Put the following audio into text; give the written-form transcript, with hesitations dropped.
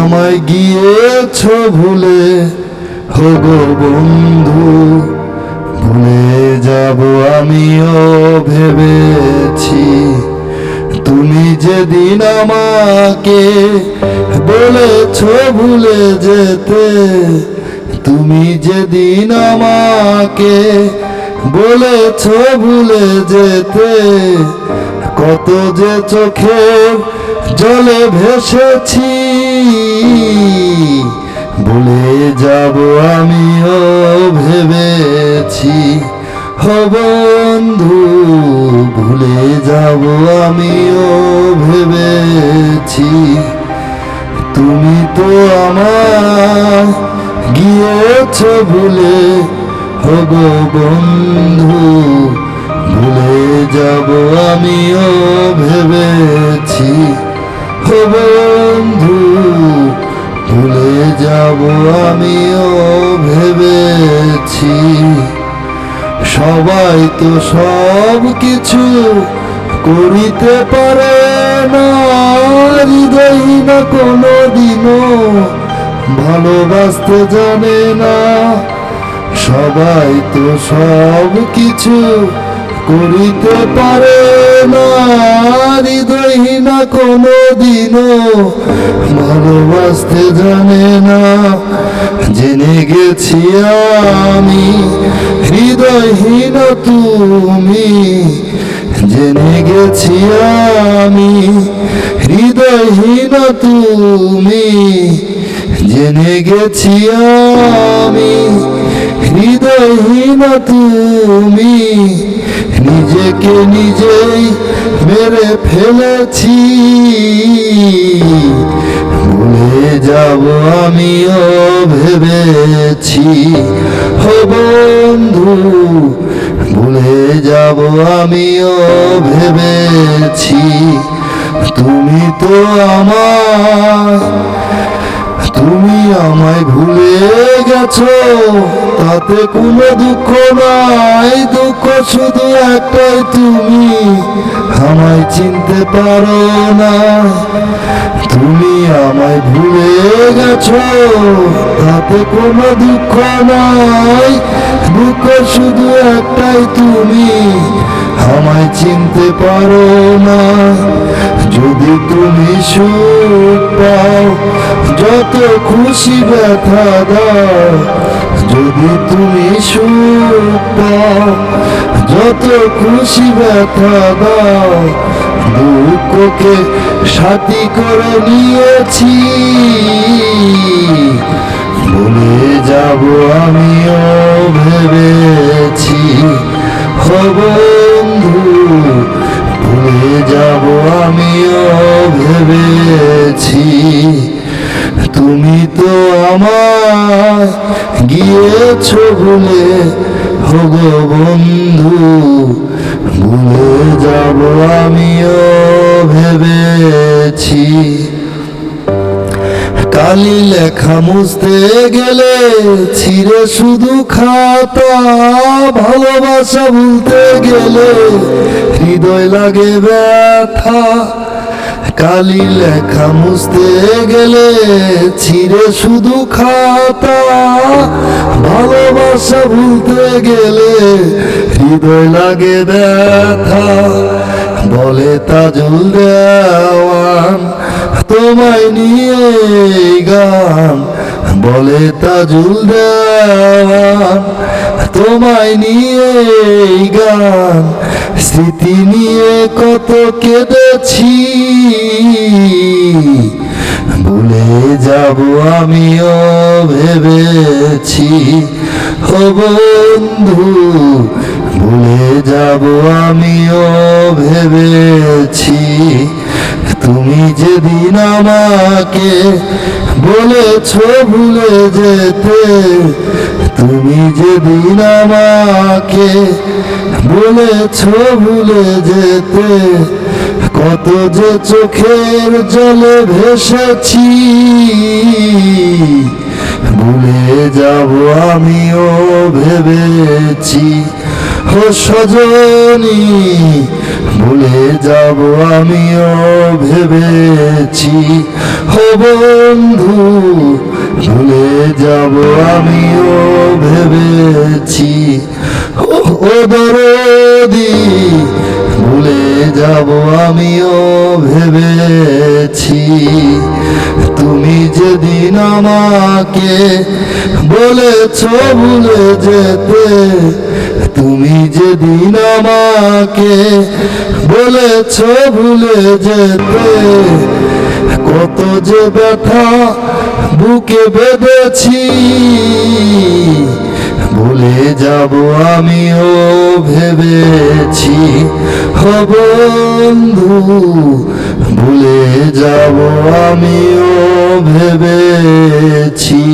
আমায় গিয়েছ ভুলে, হোগো বন্ধু ভুলে যাব আমিও ভেবেছি। তুমি যেদিন আমাকে বলেছ ভুলে যেতে, তুমি যেদিন আমাকে বলেছ ভুলে যেতে, কত যে চোখের জলে ভেসেছি। ভুলে যাব আমিও ভেবেছি, হো বন্ধু ভুলে যাব আমিও ভেবেছি। তুমি তো আমায় গিয়েছ ভুলে, হো গো বন্ধু ভুলে যাব আমিও ভেবেছি। হো বন্ধু ভুলে যাব আমিও ভেবেছি। সবাই তো সব কিছু করিতে পারে না, হৃদয়হীন কোনোদিনও ভালোবাসতে জানে না। সবাই তো সব কিছু করিতে পারে না, হৃদয়হীন কোনোদিনও ভালোবাসতে জানে না। জেনে গেছি আমি হৃদয়হীন তুমি, জেনে গেছি আমি হৃদয়হীন তুমি, জেনে গেছি আমি হৃদয়হীন তুমি। নিজেকে নিজেই মেরে ফেলেছি, ভুলে যাব আমিও ভেবেছি। হো বন্ধু ভুলে যাব আমিও ভেবেছি। তুমি তো আমায় ভুলে গেছো, তাতে কোনো দুঃখ নাই। দুঃখ শুধু একটাই, তুমি আমায় চিনতে পারো না। তুমি আমায় ভুলে গেছো, তাতে কোনো দুঃখ নাই। দুঃখ শুধু একটাই, তুমি আমায় চিনতে পারো না। যদি তুমি সুখ পাও, যত খুশি ব্যথা দাও। যদি তুমি সুখ পাও, যত খুশি ব্যথা দাও। দুঃখকে সাথী করে নিয়েছি, ভুলে যাব আমিও ভেবেছি। হো বন্ধু ভুলে যাব আমিও ভেবেছি। তুমি তো আমায় গিয়েছ ভুলে, হো গো বন্ধু ভুলে যাব আমিও ভেবেছি। কালি লেখা মুছতে গেলে ছিঁড়ে শুধু খাতা, ভালোবাসা ভুলতে গেলে হৃদয় লাগে ব্যথা। কালি লেখা মুছতে গেলে ছিঁড়ে শুধু খাতা, ভালোবাসা ভুলতে গেলে হৃদয় লাগে ব্যথা। বলে তাজুল দেওয়ান তোমায় নিয়ে গান, বলে তাজুল দেওয়ান তোমায় নিয়ে গান। স্মৃতি নিয়ে কত কেঁদেছি, ভুলে যাব আমিও ভেবেছি। হো বন্ধু ভুলে যাব আমিও ভেবেছি। তুমি যেদিন আমাকে বলেছ ভুলে যেতে, তুমি যেদিন আমাকে বলেছ ভুলে যেতে, কত যে চোখের জলে ভেসেছি। ভুলে যাব আমিও ভেবেছি। ও সজনী ভুলে যাব আমিও ভেবেছি, ও বন্ধু ভুলে যাব আমিও ভেবেছি, ও দরদি ভুলে যাব আমিও ভেবেছি। তুমি যেদিন আমাকে বলেছ ভুলে যেতে, তুমি যেদিন আমাকে বলেছ ভুলে যেতে, কত যে ব্যথা বুকে বেঁধেছি, ভুলে যাব আমিও ভেবেছি, ও বন্ধু ভুলে যাব আমিও ভেবেছি।